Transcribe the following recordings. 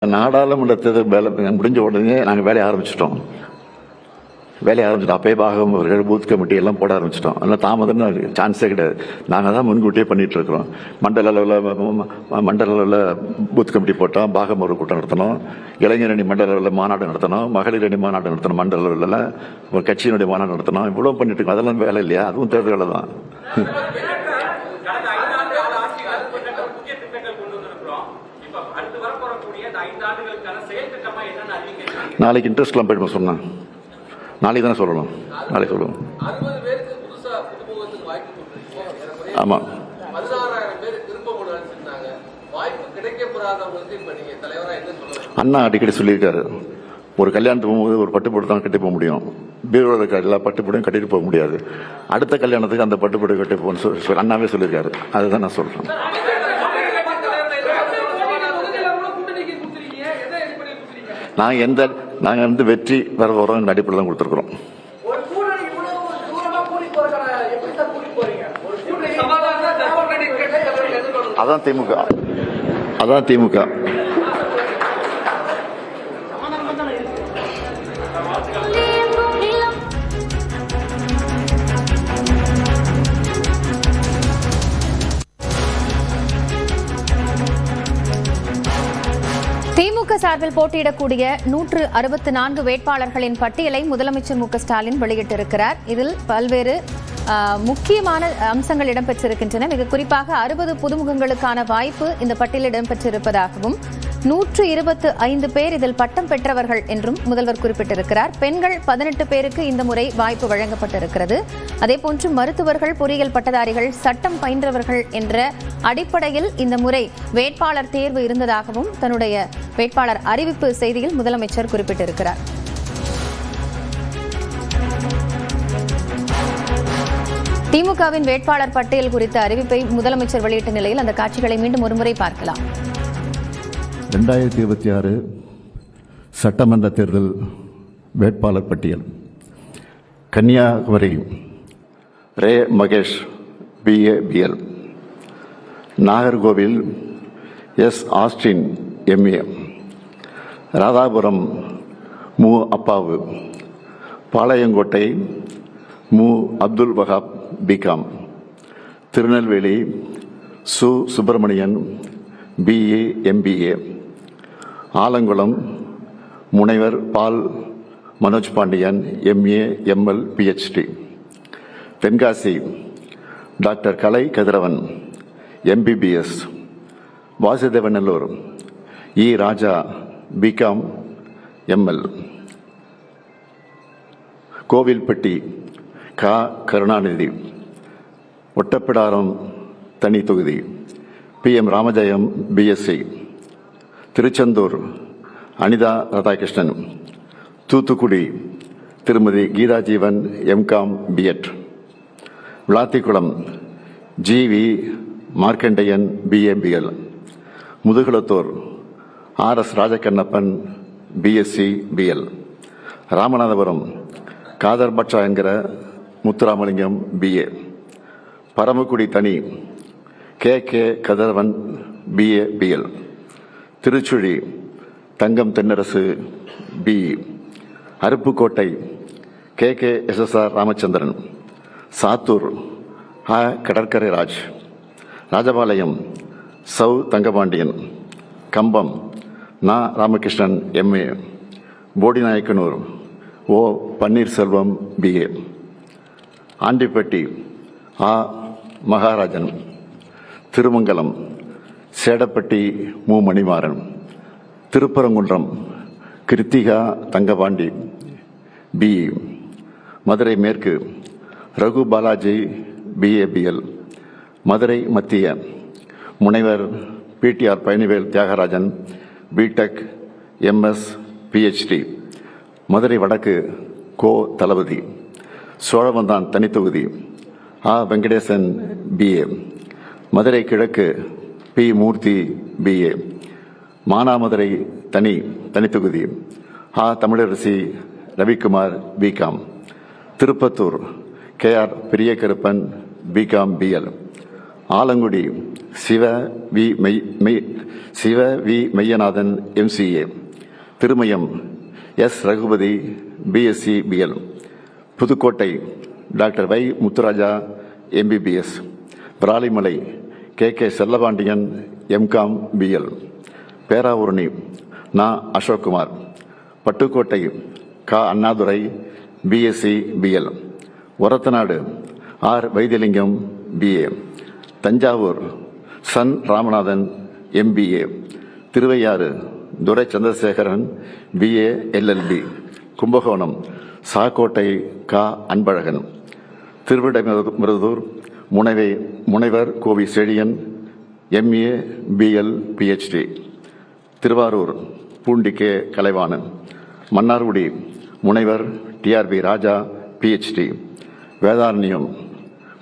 நாடாளுமன்ற தேர்தல் வேலை முடிஞ்ச உடனே நாங்கள் வேலையை ஆரம்பிச்சிட்டோம். அப்பயே பாகம் அவர்கள் பூத் கமிட்டி எல்லாம் போட ஆரம்பிச்சிட்டோம். அதனால் தாமதம்னு சான்ஸே கிடையாது. நாங்கள் தான் முன்கூட்டியே பண்ணிட்டு இருக்கிறோம். மண்டல அளவில் பூத் கமிட்டி போட்டோம், பாகம் ஒரு கூட்டம் நடத்தணும், இளைஞர் அணி மண்டல அளவில் மாநாடு நடத்தணும், மகளிர் அணி மாநாடு நடத்தணும், மண்டல அளவில் ஒரு கட்சியினுடைய மாநாடு நடத்தணும். இவ்வளோ பண்ணிட்டு இருக்கோம். அதெல்லாம் வேலை இல்லையா? அதுவும் தேர்தல் வேலை தான். நாளைக்கு இன்ட்ரெஸ்ட்லாம் போயிட்டு சொன்னேன். நாளைக்கு தானே சொல்லணும். நாளைக்கு சொல்லுவோம். ஆமாம், அண்ணா அடிக்கடி சொல்லியிருக்காரு, ஒரு கல்யாணத்துக்கு போகும்போது ஒரு பட்டுப்பட்டு தான் கட்டி போக முடியும், பீரோவில் இருக்க எல்லா பட்டுப்படையும் கட்டிட்டு போக முடியாது. அடுத்த கல்யாணத்துக்கு அந்த பட்டுப்படை கட்டி போகணும்னு அண்ணாவே சொல்லியிருக்காரு. அதுதான் நான் சொல்றேன். நாங்கள் வந்து வெற்றி வர வரோம் அடிப்படையில் தான் கொடுத்துருக்குறோம். அதான் திமுக. திமுக சார்பில் போட்டியிடக்கூடிய 164 வேட்பாளர்களின் பட்டியலை முதலமைச்சர் மு க ஸ்டாலின் வெளியிட்டிருக்கிறார். இதில் பல்வேறு முக்கியமான அம்சங்கள் இடம்பெற்றிருக்கின்றன. மிக குறிப்பாக 60 புதுமுகங்களுக்கான வாய்ப்பு இந்த பட்டியலில் இடம்பெற்றிருப்பதாகவும் 125 பேர் இதில் பட்டம் பெற்றவர்கள் என்றும் முதல்வர் குறிப்பிட்டிருக்கிறார். பெண்கள் 18 பேருக்கு இந்த முறை வாய்ப்பு வழங்கப்பட்டிருக்கிறது. அதேபோன்று மருத்துவர்கள், பொறியியல் பட்டதாரிகள், சட்டம் பயின்றவர்கள் என்ற அடிப்படையில் இந்த முறை வேட்பாளர் தேர்வு இருந்ததாகவும் தன்னுடைய வேட்பாளர் அறிவிப்பு செய்தியில் முதலமைச்சர் குறிப்பிட்டிருக்கிறார். திமுகவின் வேட்பாளர் பட்டியல் குறித்த அறிவிப்பை முதலமைச்சர் வெளியிட்ட நிலையில் அந்த காட்சிகளை மீண்டும் ஒருமுறை பார்க்கலாம். 2026 சட்டமன்ற தேர்தல் வேட்பாளர் பட்டியல். கன்னியாகுமரி ரே Mahesh BA BL, Nagercoil S Austin MA, Radhapuram மு அப்பாவு, பாளையங்கோட்டை மு அப்துல் வஹாப் BCom, திருநெல்வேலி சு சுப்பிரமணியன் BA MBA, ஆலங்குளம் முனைவர் Paul Manoj Pandian MA ML PhD, Tenkasi doctor Kalai Kathiravan MBBS, Vasudevanallur E Raja BCom ML, Kovilpatti க கருணாநிதி, ஒட்டப்பிடாரம் தனி தொகுதி PM ராமஜெயம் BSc, திருச்செந்தூர் அனிதா ராதாகிருஷ்ணன், தூத்துக்குடி திருமதி Geetha Jeevan MCom B.Ed, Vilathikulam GV Markandeyan BA BL, Mudukulathur RS Rajakannappan BSc BL, Ramanathapuram Kader பட்சா என்கிற முத்துராமலிங்கம் BA, பரமக்குடி தனி KK Kathiravan BA BL, Tiruchuli Thangam Thennarasu BE, Aruppukottai KK SSR Ramachandran, Sattur கடற்கரை ராஜ், ராஜபாளையம் சௌ தங்கபாண்டியன், கம்பம் நா Ramakrishnan MA, Bodinayakanur O Panneerselvam BA, Andipatti Maharajan, Thirumangalam Sedapatti M Manimaran, Thiruparankundram Kiruthika Thangapandi BE, Madurai மேற்கு Raghu Balaji BA BL, Madurai மத்திய முனைவர் PTR Palanivel Thiagarajan BTech MS PhD, Madurai வடக்கு கோ தளபதி, சோழவந்தான் தனித்தொகுதி வெங்கடேசன் BA, மதுரை கிழக்கு P மூர்த்தி BA, மானாமதுரை தனித்தொகுதி Tamilarasi Ravikumar BCom, Tiruppattur KR Periyakaruppan BCom BL, Alangudi Siva V Meyyanathan MCA, Thirumayam S. Ragupathi BSc BL, Pudukkottai doctor வை. Muthuraja MBBS, Piranmalai KK Sellapandian MCom BL, Peravurani நா. அசோக்குமார், பட்டுக்கோட்டை க. Annadurai BSc BL, Orathanadu R. Vaithilingam BA, Thanjavur சன் Ramanathan MBA, Thiruvaiyaru Durai Chandrasekaran BA LLB, Kumbakonam Sakkottai க. அன்பழகன், திருவிடைமருதூர் முனைவர் கோவி Chezhiyan MA BL PhD, Thiruvarur Poondi K. Kalaivanan, Mannargudi முனைவர் TRB ராஜா PhD, வேதாரண்யம்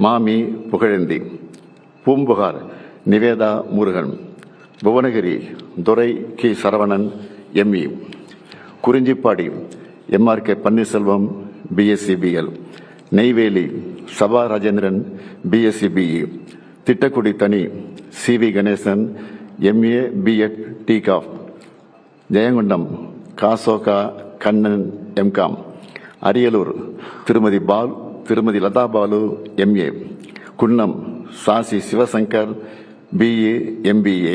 மாமி புகழேந்தி, பூம்புகார் நிவேதா முருகன், புவனகிரி துரை கி. Saravanan ME, Kurinjipadi MRK Panneerselvam BSc BL, Neyveli Sabha Rajendran BSc BE, Tittakudi தனி CV Ganesan MA B.Ed TCOF, Jayankondam காசோகா Kannan MCom, Ariyalur திருமதி Latha Balu MA, Kunnam Sasi Sivasankar BA MBA,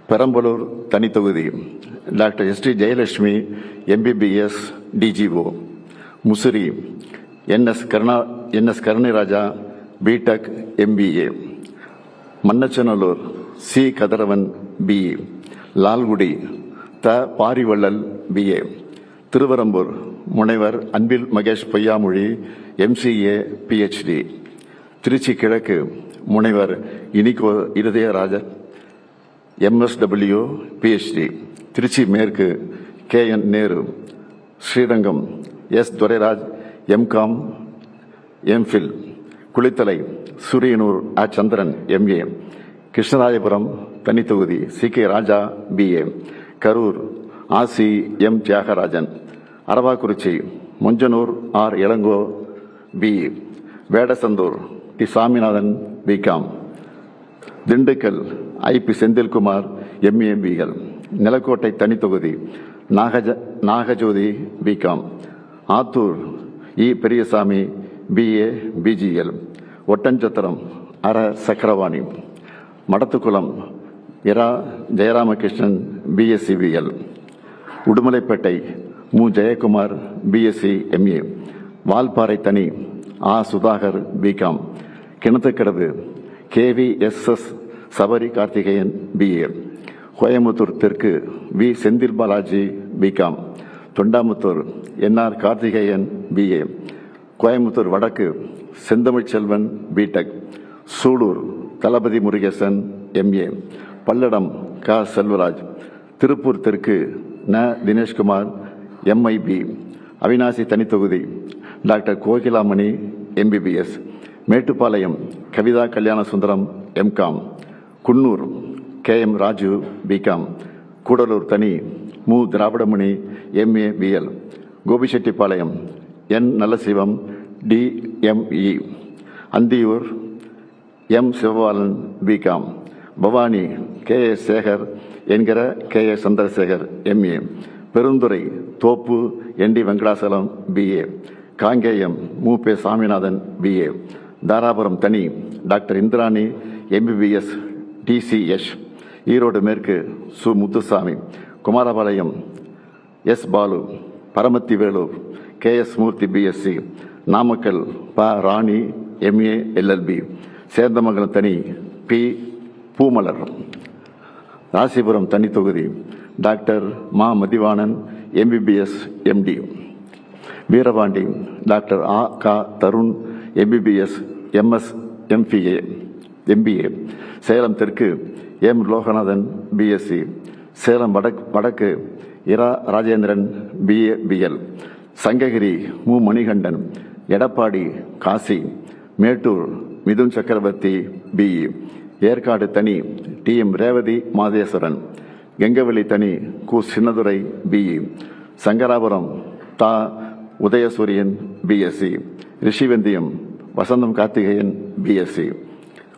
Perambalur தனித்தொகுதி doctor ST Jayalakshmi MBBS DGO, Musiri NS Karunairaja BTech MBA, Mannachanallur C. Kathiravan BE, Lalgudi த. Parivallal BA, Thiruverumbur முனைவர் Anbil Mahesh Poyyamozhi MCA PhD, Trichy கிழக்கு முனைவர் Inigo இருதயராஜர் MSW PhD, Trichy மேற்கு KN Nehru, Srirangam S. Durairaj MCom MPhil, Kulithalai Suriyanur Chandran MA, Krishnarajapuram தனித்தொகுதி CK Raja BA, Karur RC M. Thiyagarajan, Aravakurichi Monjanur R. Ilango BE, Vedasandur T. Saminathan BCom, Dindigul IP. Senthilkumar MA BL, Nilakottai தனித்தொகுதி Nagajothi BCom, Attur E. Periyasamy BA BGL, Oddanchatram அர. சக்கரவாணி, மடத்துக்குளம் இரா. Jayaramakrishnan BSc BL, Udumalaipettai மு. Jayakumar BSc MA, Valparai தனி ஆ. Sudhakar BCom, Kinathukadavu KVSS Sabari Karthikeyan BA, Coimbatore தெற்கு V. Senthil Balaji BCom, Thondamuthur NR Karthikeyan BA, Coimbatore வடக்கு Senthamizh Selvan BTech, Sulur தளபதி Murugesan MA, Palladam க. செல்வராஜ், திருப்பூர் தெற்கு ந. Dineshkumar MIB, Avinashi தனித்தொகுதி doctor Kokilamani MBBS, Mettupalayam Kavitha Kalyana Sundaram MCom, Coonoor KM Raju BCom, Gudalur தனி மு. Dravidamani MA BL, Gobichettipalayam N. Nallasivam DME, Anthiyur M. Sivabalan BCom, Bhavani KS Sekar என்கிற KS சந்திரசேகர் MA, பெருந்துறை தோப்பு ND வெங்கடாசலம் BA, காங்கேயம் மு. பே. சாமிநாதன் BA, தாராபுரம் தனி doctor Indrani MBBS DCS, Erode மேற்கு சு. முத்துசாமி, குமாரபாளையம் S. பாலு, பரமத்தி வேலூர் KS மூர்த்தி BSc, நாமக்கல் ப. ராணி MA LLB, சேர்ந்தமங்கலம் தனி P. பூமலர், ராசிபுரம் தனி தொகுதி டாக்டர் மா. Mathivanan MBBS MD, Veerapandi doctor ஆ. க. Tarun MBBS MS MBA, Salem தெற்கு M. லோகநாதன் BSc, சேலம் வடக்கு இரா. ராஜேந்திரன் BA BL, சங்ககிரி மு. மணிகண்டன், எடப்பாடி காசி, மேட்டூர் மிதுன் சக்கரவர்த்தி BE, ஏற்காடு தனி TM ரேவதி மாதேஸ்வரன், கெங்கவெளி தனி கு. சின்னதுரை BE, சங்கராபுரம் தா. Udhayasuriyan BSc, Rishivandiyam Vasantham Karthikeyan BSc,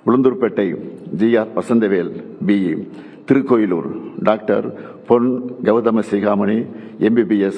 Ulundurpet G R. Vasanthavel B E, Thirukoilur doctor Pon Gautama சிகாமணி MBBS